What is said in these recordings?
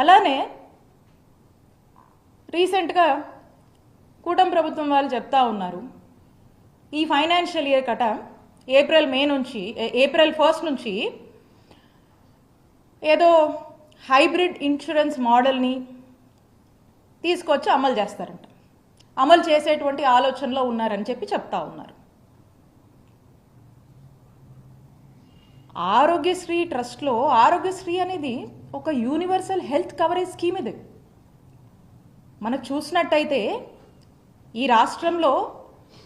అలానే రీసెంట్గా కూటమి ప్రభుత్వం వాళ్ళు చెప్తా ఉన్నారు, ఈ ఫైనాన్షియల్ ఇయర్ కట ఏప్రిల్ 1 నుంచి ఏదో హైబ్రిడ్ ఇన్సూరెన్స్ మోడల్ని తీసుకొచ్చి అమలు చేస్తారంట. అమలు చేసేటువంటి ఆలోచనలో ఉన్నారని చెప్పి చెప్తా ఉన్నారు. ఆరోగ్యశ్రీ ట్రస్ట్లో ఆరోగ్యశ్రీ అనేది ఒక యూనివర్సల్ హెల్త్ కవరేజ్ స్కీమ్. ఇది మనకు చూసినట్టయితే ఈ రాష్ట్రంలో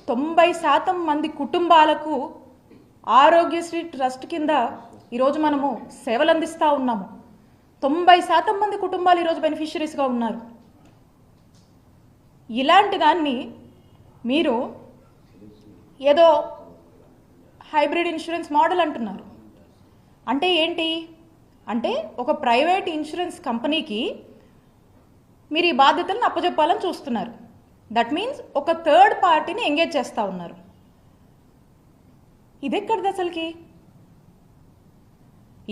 90% మంది కుటుంబాలకు ఆరోగ్యశ్రీ ట్రస్ట్ కింద ఈరోజు మనము సేవలు అందిస్తూ ఉన్నాము. 90% మంది కుటుంబాలు ఈరోజు బెనిఫిషరీస్గా ఉన్నారు. ఇలాంటి దాన్ని మీరు ఏదో హైబ్రిడ్ ఇన్సూరెన్స్ మోడల్ అంటున్నారు. అంటే ఏంటి అంటే ఒక ప్రైవేట్ ఇన్సూరెన్స్ కంపెనీకి మీరు ఈ బాధ్యతలను అప్పచెప్పాలని చూస్తున్నారు. దట్ మీన్స్ ఒక థర్డ్ పార్టీని ఎంగేజ్ చేస్తూ ఉన్నారు. ఇదెక్కడిది అసలుకి?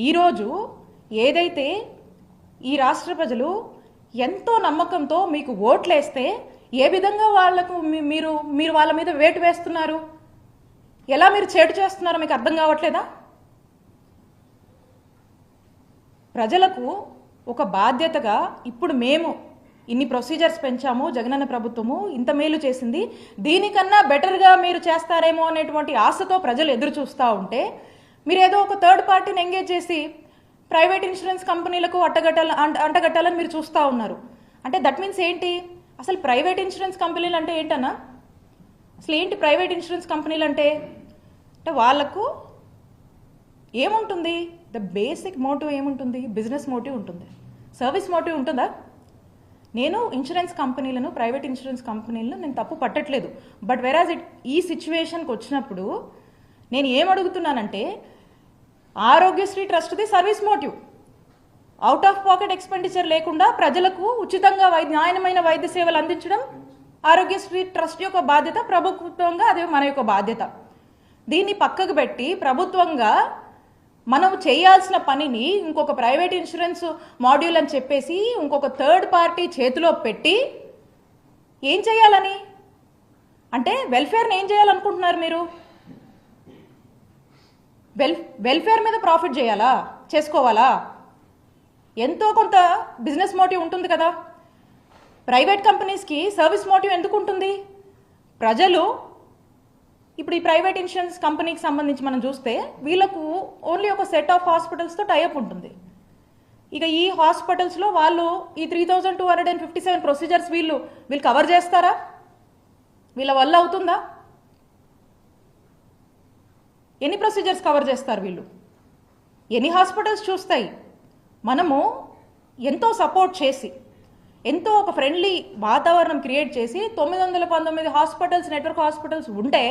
ఈరోజు ఏదైతే ఈ రాష్ట్ర ప్రజలు ఎంతో నమ్మకంతో మీకు ఓట్లేస్తే ఏ విధంగా వాళ్లకు మీరు వాళ్ళ మీద వేటు వేస్తున్నారు, ఎలా మీరు చేటు చేస్తున్నారో మీకు అర్థం కావట్లేదా? ప్రజలకు ఒక బాధ్యతగా ఇప్పుడు మేము ఇన్ని ప్రొసీజర్స్ పెంచాము, జగనన్న ప్రభుత్వము ఇంత మేలు చేసింది, దీనికన్నా బెటర్గా మీరు చేస్తారేమో అనేటువంటి ఆశతో ప్రజలు ఎదురు చూస్తూ ఉంటే మీరు ఏదో ఒక థర్డ్ పార్టీని ఎంగేజ్ చేసి ప్రైవేట్ ఇన్సూరెన్స్ కంపెనీలకు అంటగట్టాలని మీరు చూస్తూ ఉన్నారు. అంటే దట్ మీన్స్ ఏంటి? అసలు ప్రైవేట్ ఇన్సూరెన్స్ కంపెనీలు అంటే ఏంటన్నా? అసలు ఏంటి ప్రైవేట్ ఇన్సూరెన్స్ కంపెనీలు అంటే? వాళ్ళకు ఏముంటుంది? ద బేసిక్ మోటివ్ ఏముంటుంది? బిజినెస్ మోటివ్ ఉంటుంది, సర్వీస్ మోటివ్ ఉంటుందా? నేను ఇన్సూరెన్స్ కంపెనీలను, ప్రైవేట్ ఇన్సూరెన్స్ కంపెనీలను నేను తప్పు పట్టట్లేదు. బట్ వెరాజ్ ఈ సిచ్యువేషన్కి వచ్చినప్పుడు నేను ఏమడుగుతున్నానంటే, ఆరోగ్యశ్రీ ట్రస్ట్ది service motive, out of pocket expenditure లేకుండా ప్రజలకు ఉచితంగా నాణ్యమైన వైద్య సేవలు అందించడం ఆరోగ్యశ్రీ ట్రస్ట్ యొక్క బాధ్యత, ప్రభుత్వంగా అదే మన యొక్క బాధ్యత. దీన్ని పక్కకు పెట్టి ప్రభుత్వంగా మనం చేయాల్సిన పనిని ఇంకొక ప్రైవేట్ ఇన్సూరెన్స్ మాడ్యూల్ అని చెప్పేసి ఇంకొక థర్డ్ పార్టీ చేతిలో పెట్టి ఏం చేయాలని? అంటే వెల్ఫేర్ని ఏం చేయాలనుకుంటున్నారు మీరు? వెల్ఫేర్ మీద ప్రాఫిట్ చేయాలా, చేసుకోవాలా? ఎంతో కొంత బిజినెస్ మోటివ్ ఉంటుంది కదా. ప్రైవేట్ కంపెనీస్కి సర్వీస్ మోటివ్ ఎందుకు ఉంటుంది? ప్రజలు ఇప్పుడు ఈ ప్రైవేట్ ఇన్సూరెన్స్ కంపెనీకి సంబంధించి మనం చూస్తే వీళ్ళకు ఓన్లీ ఒక సెట్ ఆఫ్ హాస్పిటల్స్తో టైఅప్ ఉంటుంది. ఇక ఈ హాస్పిటల్స్లో వాళ్ళు ఈ 3257 ప్రొసీజర్స్ వీళ్ళు కవర్ చేస్తారా? వీళ్ళ వల్ల అవుతుందా? ఎన్ని ప్రొసీజర్స్ కవర్ చేస్తారు వీళ్ళు? ఎన్ని హాస్పిటల్స్ చూస్తాయి? మనము ఎంతో సపోర్ట్ చేసి ఎంతో ఒక ఫ్రెండ్లీ వాతావరణం క్రియేట్ చేసి 919 హాస్పిటల్స్, నెట్వర్క్ హాస్పిటల్స్ ఉంటే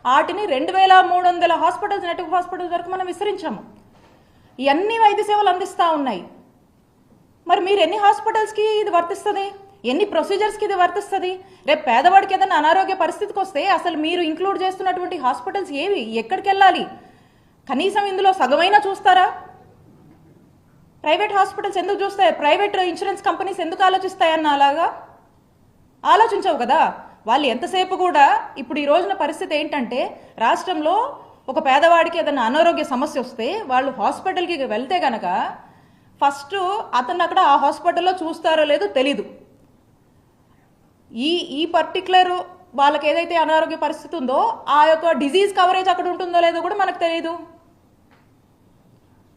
వాటిని 2300 హాస్పిటల్స్, నెట్వర్క్ హాస్పిటల్స్ వరకు మనం విస్తరించాము. ఇవన్నీ వైద్య సేవలు అందిస్తూ ఉన్నాయి. మరి మీరు ఎన్ని హాస్పిటల్స్కి ఇది వర్తిస్తుంది? ఎన్ని ప్రొసీజర్స్కి ఇది వర్తిస్తుంది? రేపు పేదవాడికి ఏదైనా అనారోగ్య పరిస్థితికి వస్తే అసలు మీరు ఇంక్లూడ్ చేస్తున్నటువంటి హాస్పిటల్స్ ఏవి, ఎక్కడికి వెళ్ళాలి? కనీసం ఇందులో సగమైనా చూస్తారా? ప్రైవేట్ హాస్పిటల్స్ ఎందుకు చూస్తాయి? ప్రైవేట్ ఇన్సూరెన్స్ కంపెనీస్ ఎందుకు ఆలోచిస్తాయన్న అలాగా ఆలోచించవు కదా. వాళ్ళు ఎంతసేపు కూడా ఇప్పుడు ఈ రోజున పరిస్థితి ఏంటంటే, రాష్ట్రంలో ఒక పేదవాడికి ఏదైనా అనారోగ్య సమస్య వస్తే వాళ్ళు హాస్పిటల్కి వెళ్తే కనుక ఫస్ట్ అతను అక్కడ ఆ హాస్పిటల్లో చూస్తారో లేదో తెలీదు. ఈ పర్టికులర్ వాళ్ళకి ఏదైతే అనారోగ్య పరిస్థితి ఉందో ఆ యొక్క డిజీజ్ కవరేజ్ అక్కడ ఉంటుందో లేదో కూడా మనకు తెలియదు.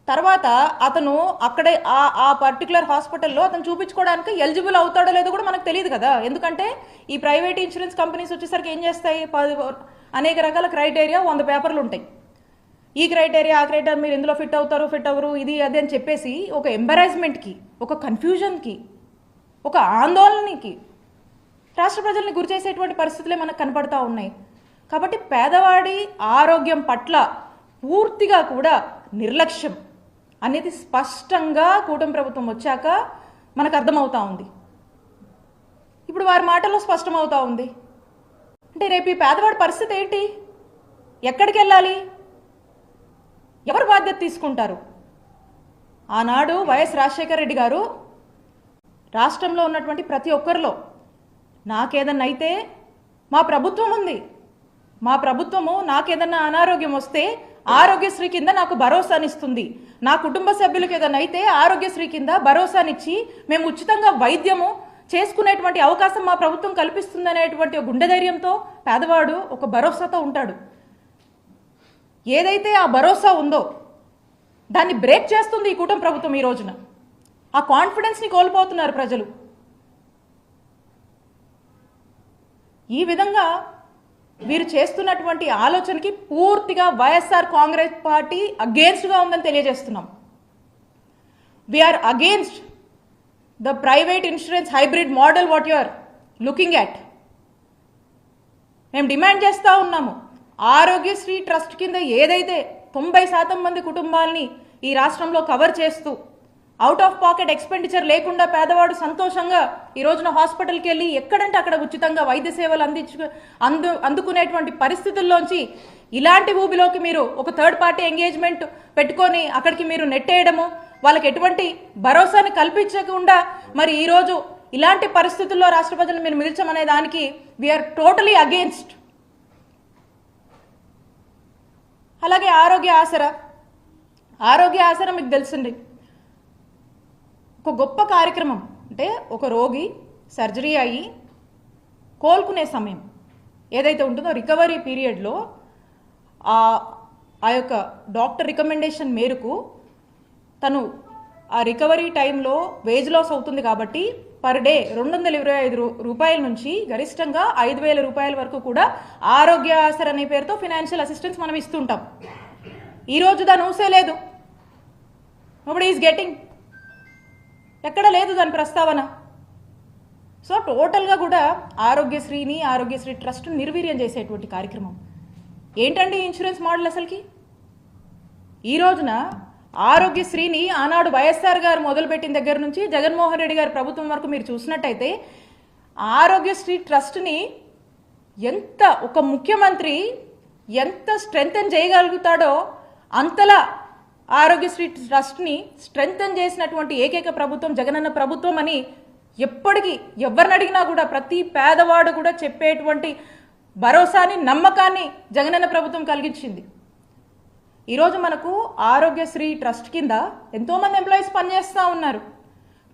తర్వాత అతను అక్కడే ఆ పర్టికులర్ హాస్పిటల్లో అతను చూపించుకోవడానికి ఎలిజిబుల్ అవుతాడో లేదో కూడా మనకు తెలియదు కదా. ఎందుకంటే ఈ ప్రైవేట్ ఇన్సూరెన్స్ కంపెనీస్ వచ్చేసరికి ఏం చేస్తాయి, అనేక రకాల క్రైటీరియా 100 పేపర్లు ఉంటాయి. ఈ క్రైటీరియా ఆ క్రైటీరియా మీరు ఇందులో ఫిట్ అవుతారు, ఫిట్ అవ్వరు, ఇది అది అని చెప్పేసి ఒక ఎంబరాస్మెంట్కి, ఒక కన్ఫ్యూజన్కి, ఒక ఆందోళనకి రాష్ట్ర ప్రజల్ని గురి చేసేటువంటి పరిస్థితులే మనకు కనపడతా ఉన్నాయి. కాబట్టి పేదవాడి ఆరోగ్యం పట్ల పూర్తిగా కూడా నిర్లక్ష్యం అనేది స్పష్టంగా కూటమి ప్రభుత్వం వచ్చాక మనకు అర్థమవుతా ఉంది. ఇప్పుడు వారి మాటల్లో స్పష్టమవుతా ఉంది. అంటే రేపు ఈ పేదవాడి పరిస్థితి ఏంటి? ఎక్కడికి వెళ్ళాలి? ఎవరు బాధ్యత తీసుకుంటారు? ఆనాడు వైఎస్ రాజశేఖర రెడ్డి గారు రాష్ట్రంలో ఉన్నటువంటి ప్రతి ఒక్కరిలో నాకేదన్నా అయితే మా ప్రభుత్వం ఉంది, మా ప్రభుత్వము నాకేదన్నా అనారోగ్యం వస్తే ఆరోగ్యశ్రీ కింద నాకు భరోసానిస్తుంది, నా కుటుంబ సభ్యులకు ఏదైనా అయితే ఆరోగ్యశ్రీ కింద భరోసానిచ్చి మేము ఉచితంగా వైద్యము చేసుకునేటువంటి అవకాశం మా ప్రభుత్వం కల్పిస్తుందనేటువంటి గుండె ధైర్యంతో పేదవాడు ఒక భరోసాతో ఉంటాడు. ఏదైతే ఆ భరోసా ఉందో దాన్ని బ్రేక్ చేస్తుంది ఈ కూటమి ప్రభుత్వం. ఈ రోజున ఆ కాన్ఫిడెన్స్ని కోల్పోతున్నారు ప్రజలు. ఈ విధంగా వీరు చేస్తున్నటువంటి ఆలోచనకి పూర్తిగా వైఎస్ఆర్ కాంగ్రెస్ పార్టీ అగేన్స్ట్గా ఉందని తెలియజేస్తున్నాం. We're against the private insurance hybrid model what you are looking at. మేము డిమాండ్ చేస్తూ ఉన్నాము, ఆరోగ్యశ్రీ ట్రస్ట్ కింద ఏదైతే 90% మంది కుటుంబాలని ఈ రాష్ట్రంలో కవర్ చేస్తూ అవుట్ ఆఫ్ పాకెట్ ఎక్స్పెండిచర్ లేకుండా పేదవాడు సంతోషంగా ఈ రోజున హాస్పిటల్కి వెళ్ళి ఎక్కడంటే అక్కడ ఉచితంగా వైద్య సేవలు అందుకునేటువంటి పరిస్థితుల్లోంచి ఇలాంటి ఊబిలోకి మీరు ఒక థర్డ్ పార్టీ ఎంగేజ్మెంట్ పెట్టుకొని అక్కడికి మీరు నెట్టేయడము, వాళ్ళకి ఎటువంటి భరోసాని కల్పించకుండా మరి ఈరోజు ఇలాంటి పరిస్థితుల్లో రాష్ట్ర ప్రజలను మీరు మిగిల్చమనే దానికి వీఆర్ టోటలీ అగేన్స్ట్. అలాగే ఆరోగ్య ఆసరా మీకు తెలిసింది ఒక గొప్ప కార్యక్రమం. అంటే ఒక రోగి సర్జరీ అయ్యి కోలుకునే సమయం ఏదైతే ఉంటుందో రికవరీ పీరియడ్లో ఆ యొక్క డాక్టర్ రికమెండేషన్ మేరకు తను ఆ రికవరీ టైంలో వేజ్ లాస్ అవుతుంది కాబట్టి పర్ డే 225 రూపాయల నుంచి గరిష్టంగా 5,000 రూపాయల వరకు కూడా ఆరోగ్య ఆసరా అనే పేరుతో ఫినాన్షియల్ అసిస్టెన్స్ మనం ఇస్తుంటాం. ఈరోజు దాని ఊసే లేదు. నోబడీ ఈజ్ గెటింగ్, ఎక్కడ లేదు దాని ప్రస్తావన. సో టోటల్గా కూడా ఆరోగ్యశ్రీ ట్రస్ట్ నిర్వీర్యం చేసేటువంటి కార్యక్రమం ఏంటండి ఇన్సూరెన్స్ మోడల్ అసలుకి. ఈ రోజున ఆరోగ్యశ్రీని ఆనాడు వైఎస్ఆర్ గారు మొదలుపెట్టిన దగ్గర నుంచి జగన్మోహన్ రెడ్డి గారి ప్రభుత్వం వరకు మీరు చూసినట్టయితే ఆరోగ్యశ్రీ ట్రస్ట్ని ఎంత ఒక ముఖ్యమంత్రి ఎంత స్ట్రెంగ్తెన్ చేయగలుగుతాడో అంతలా ఆరోగ్యశ్రీ ట్రస్ట్ని స్ట్రెంగ్తెన్ చేసినటువంటి ఏకైక ప్రభుత్వం జగనన్న ప్రభుత్వం అని ఎప్పటికీ ఎవరిని అడిగినా కూడా ప్రతి పేదవాడు కూడా చెప్పేటువంటి భరోసాని నమ్మకాన్ని జగనన్న ప్రభుత్వం కలిగించింది. ఈరోజు మనకు ఆరోగ్యశ్రీ ట్రస్ట్ కింద ఎంతోమంది ఎంప్లాయీస్ పనిచేస్తూ ఉన్నారు.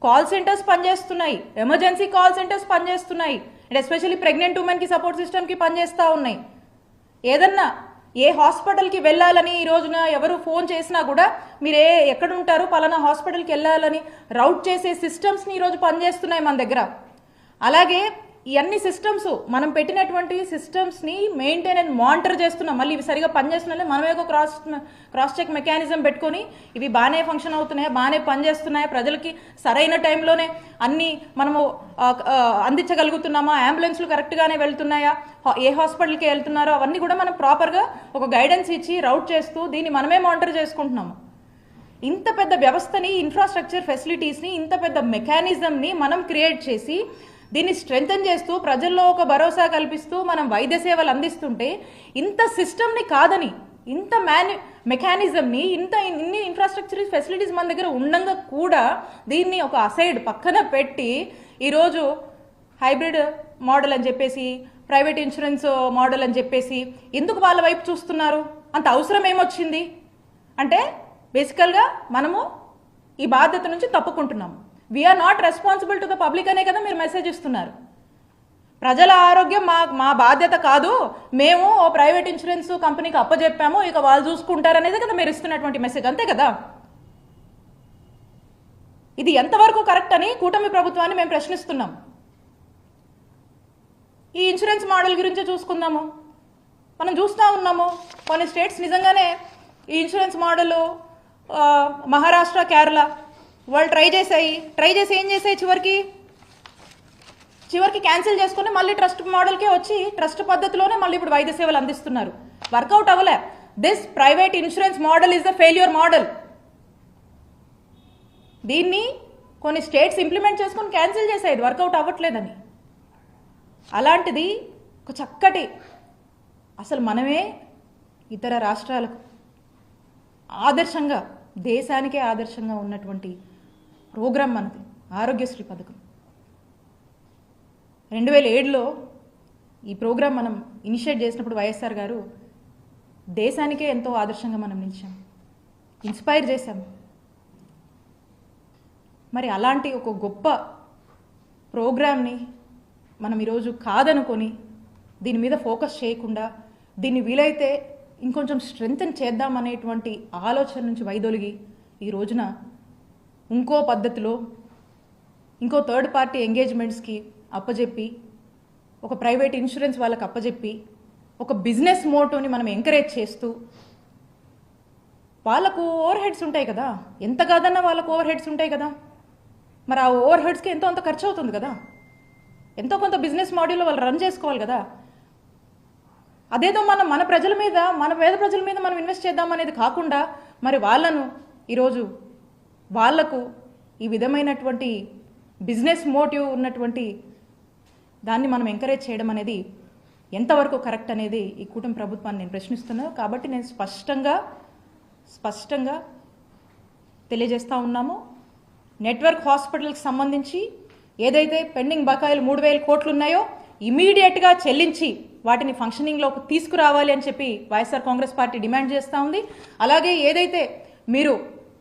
కాల్ సెంటర్స్ పనిచేస్తున్నాయి, ఎమర్జెన్సీ కాల్ సెంటర్స్ పనిచేస్తున్నాయి, అండ్ ఎస్పెషల్లీ ప్రెగ్నెంట్ ఉమెన్కి సపోర్ట్ సిస్టమ్కి పనిచేస్తూ ఉన్నాయి. ఏదన్నా ఏ హాస్పిటల్కి వెళ్ళాలని ఈ రోజున ఎవరు ఫోన్ చేసినా కూడా మీరు ఎక్కడ ఉంటారు పలానా హాస్పిటల్కి వెళ్ళాలని రౌట్ చేసే సిస్టమ్స్ని ఈరోజు పనిచేస్తున్నాయి మన దగ్గర. అలాగే ఈ అన్ని సిస్టమ్స్ మనం పెట్టినటువంటి సిస్టమ్స్ని మెయింటైన్ అండ్ మానిటర్ చేస్తున్నాం. మళ్ళీ ఇవి సరిగా పనిచేస్తున్నాయి మనమే ఒక క్రాస్ చెక్ మెకానిజం పెట్టుకొని ఇవి బాగానే ఫంక్షన్ అవుతున్నాయా, బాగానే పనిచేస్తున్నాయా, ప్రజలకి సరైన టైంలోనే అన్నీ మనము అందించగలుగుతున్నామా, అంబులెన్స్లు కరెక్ట్గానే వెళ్తున్నాయా, ఏ హాస్పిటల్కి వెళ్తున్నారో అవన్నీ కూడా మనం ప్రాపర్గా ఒక గైడెన్స్ ఇచ్చి రౌట్ చేస్తూ దీన్ని మనమే మానిటర్ చేసుకుంటున్నాము. ఇంత పెద్ద వ్యవస్థని, ఇన్ఫ్రాస్ట్రక్చర్ ఫెసిలిటీస్ని, ఇంత పెద్ద మెకానిజంని మనం క్రియేట్ చేసి దీన్ని స్ట్రెంగ్తెన్ చేస్తూ ప్రజల్లో ఒక భరోసా కల్పిస్తూ మనం వైద్య సేవలు అందిస్తుంటే ఇంత సిస్టమ్ని కాదని, ఇంత మెకానిజంని, ఇన్ని ఇన్ఫ్రాస్ట్రక్చర్ ఫెసిలిటీస్ మన దగ్గర ఉండగా కూడా దీన్ని ఒక అసైడ్ పక్కన పెట్టి ఈరోజు హైబ్రిడ్ మోడల్ అని చెప్పేసి, ప్రైవేట్ ఇన్సూరెన్స్ మోడల్ అని చెప్పేసి ఎందుకు వాళ్ళ వైపు చూస్తున్నారు? అంత అవసరం ఏమొచ్చింది అంటే బేసికల్గా మనము ఈ బాధ్యత నుంచి తప్పుకుంటున్నాము. We are not responsible to the public అనే కదా మీరు మెసేజ్ ఇస్తున్నారు. ప్రజల ఆరోగ్యం మా బాధ్యత కాదు, మేము ఓ ప్రైవేట్ ఇన్సూరెన్స్ కంపెనీకి అప్పచెప్పాము, ఇక వాళ్ళు చూసుకుంటారనేది కదా మీరు ఇస్తున్నటువంటి మెసేజ్, అంతే కదా. ఇది ఎంతవరకు కరెక్ట్ అని కూటమి ప్రభుత్వాన్ని మేము ప్రశ్నిస్తున్నాం. ఈ ఇన్సూరెన్స్ మోడల్ గురించి చూసుకుందాము. మనం చూస్తూ ఉన్నాము కొన్ని స్టేట్స్ నిజంగానే ఈ ఇన్సూరెన్స్ మోడల్ మహారాష్ట్ర, కేరళ వాళ్ళు ట్రై చేసి ఏం చేసాయి, చివరికి క్యాన్సిల్ చేసుకుని మళ్ళీ ట్రస్ట్ మోడల్కే వచ్చి ట్రస్ట్ పద్ధతిలోనే మళ్ళీ ఇప్పుడు వైద్య సేవలు అందిస్తున్నారు. వర్కౌట్ అవ్వలే. This private insurance model is the failure model. దీన్ని కొన్ని స్టేట్స్ ఇంప్లిమెంట్ చేసుకుని క్యాన్సిల్ చేసాయి, ఇది వర్కౌట్ అవ్వట్లేదని. అలాంటిది ఒక చక్కటి, అసలు మనమే ఇతర రాష్ట్రాలకు ఆదర్శంగా, దేశానికే ఆదర్శంగా ఉన్నటువంటి ప్రోగ్రాం మనది ఆరోగ్యశ్రీ పథకం. 2007లో ఈ ప్రోగ్రాం మనం ఇనిషియేట్ చేసినప్పుడు వైఎస్ఆర్ గారు దేశానికే ఎంతో ఆదర్శంగా మనం నిలిచాం, ఇన్స్పైర్ చేశాం. మరి అలాంటి ఒక గొప్ప ప్రోగ్రామ్ని మనం ఈరోజు కాదనుకొని దీని మీద ఫోకస్ చేయకుండా దీన్ని వీలైతే ఇంకొంచెం స్ట్రెంగ్తన్ చేద్దామనేటువంటి ఆలోచన నుంచి వైదొలిగి ఈ రోజున ఇంకో పద్ధతిలో ఇంకో థర్డ్ పార్టీ ఎంగేజ్మెంట్స్కి అప్పజెప్పి ఒక ప్రైవేట్ ఇన్సూరెన్స్ వాళ్ళకి అప్పజెప్పి ఒక బిజినెస్ మోటోని మనం ఎంకరేజ్ చేస్తూ వాళ్ళకు ఓవర్ హెడ్స్ ఉంటాయి కదా, ఎంత కాదన్నా వాళ్ళకు ఓవర్ హెడ్స్ ఉంటాయి కదా, మరి ఆ ఓవర్ హెడ్స్కి ఎంతో అంత ఖర్చు అవుతుంది కదా, ఎంతో కొంత బిజినెస్ మోడల్లో వాళ్ళు రన్ చేసుకోవాలి కదా. అదేదో మన ప్రజల మీద, మన పేద ప్రజల మీద మనం ఇన్వెస్ట్ చేద్దాం అనేది కాకుండా మరి వాళ్ళను ఈరోజు వాళ్లకు ఈ విధమైనటువంటి బిజినెస్ మోటివ్ ఉన్నటువంటి దాన్ని మనం ఎంకరేజ్ చేయడం అనేది ఎంతవరకు కరెక్ట్ అనేది ఈ కూటమి ప్రభుత్వాన్ని నేను ప్రశ్నిస్తున్నాను. కాబట్టి నేను స్పష్టంగా తెలియజేస్తూ ఉన్నాము. నెట్వర్క్ హాస్పిటల్కి సంబంధించి ఏదైతే పెండింగ్ బకాయిలు 3,000 కోట్లు ఉన్నాయో ఇమీడియట్గా చెల్లించి వాటిని ఫంక్షనింగ్లోకి తీసుకురావాలి అని చెప్పి వైఎస్ఆర్ కాంగ్రెస్ పార్టీ డిమాండ్ చేస్తూ ఉంది. అలాగే ఏదైతే మీరు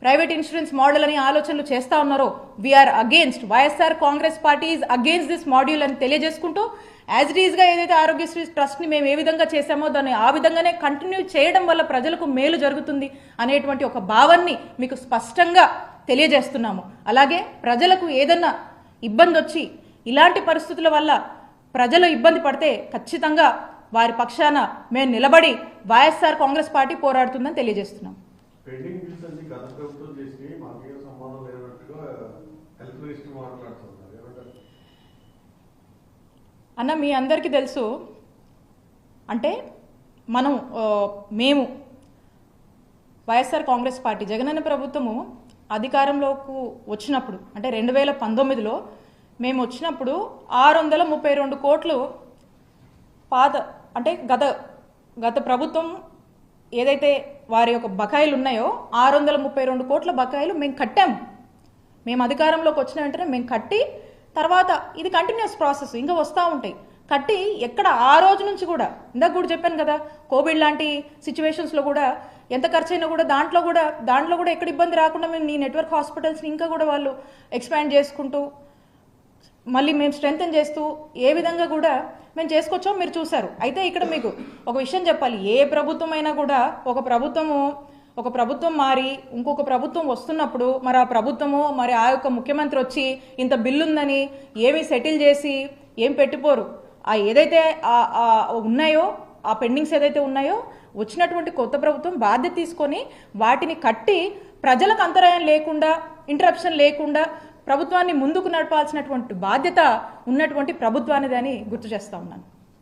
ప్రైవేట్ ఇన్సూరెన్స్ మోడల్ అని ఆలోచనలు చేస్తూ ఉన్నారో we're against, YSR Congress party is against this module అని తెలియజేసుకుంటూ యాజ్ ఇట్ ఈస్గా ఏదైతే ఆరోగ్యశ్రీ ట్రస్ట్ని మేము ఏ విధంగా చేశామో దాన్ని ఆ విధంగానే కంటిన్యూ చేయడం వల్ల ప్రజలకు మేలు జరుగుతుంది అనేటువంటి ఒక భావాన్ని మీకు స్పష్టంగా తెలియజేస్తున్నాము. అలాగే ప్రజలకు ఏదన్నా ఇబ్బంది వచ్చి ఇలాంటి పరిస్థితుల వల్ల ప్రజలు ఇబ్బంది పడితే ఖచ్చితంగా వారి పక్షాన మేము నిలబడి వైఎస్ఆర్ కాంగ్రెస్ పార్టీ పోరాడుతుందని తెలియజేస్తున్నాం. అన్న మీ అందరికీ తెలుసు, అంటే మేము వైఎస్ఆర్ కాంగ్రెస్ పార్టీ జగనన్న ప్రభుత్వము అధికారంలోకి వచ్చినప్పుడు అంటే 2019లో మేము వచ్చినప్పుడు 632 కోట్లు అంటే గత ప్రభుత్వం ఏదైతే వారి యొక్క బకాయిలు ఉన్నాయో 632 కోట్ల బకాయిలు మేము కట్టాము. మేము అధికారంలోకి వచ్చిన వెంటనే మేము కట్టి తర్వాత ఇది కంటిన్యూస్ ప్రాసెస్ ఇంకా వస్తూ ఉంటాయి. కట్టి ఎక్కడ ఆ రోజు నుంచి కూడా ఇందాక కూడా చెప్పాను కదా, కోవిడ్ లాంటి సిచ్యువేషన్స్లో కూడా ఎంత ఖర్చు అయినా కూడా దాంట్లో కూడా ఎక్కడ ఇబ్బంది రాకుండా మేము ఈ నెట్వర్క్ హాస్పిటల్స్ని ఇంకా కూడా వాళ్ళు ఎక్స్పాండ్ చేసుకుంటూ మళ్ళీ మేము స్ట్రెంగ్తన్ చేస్తూ ఏ విధంగా కూడా మేము చేసుకొచ్చామో మీరు చూశారు. అయితే ఇక్కడ మీకు ఒక విషయం చెప్పాలి, ఏ ప్రభుత్వం అయినా కూడా ఒక ప్రభుత్వం మారి ఇంకొక ప్రభుత్వం వస్తున్నప్పుడు మరి ఆ ప్రభుత్వము మరి ఆ యొక్క ముఖ్యమంత్రి వచ్చి ఇంత బిల్లు ఉందని ఏమి సెటిల్ చేసి ఏం పెట్టిపోరు. ఆ ఏదైతే ఉన్నాయో ఆ పెండింగ్స్ ఏదైతే ఉన్నాయో వచ్చినటువంటి కొత్త ప్రభుత్వం బాధ్యత తీసుకొని వాటిని కట్టి ప్రజలకు అంతరాయం లేకుండా ఇంటరప్షన్ లేకుండా ప్రభుత్వాన్ని ముందుకు నడపాల్సినటువంటి బాధ్యత ఉన్నటువంటి ప్రభుత్వానిదని గుర్తు చేస్తా ఉన్నాను.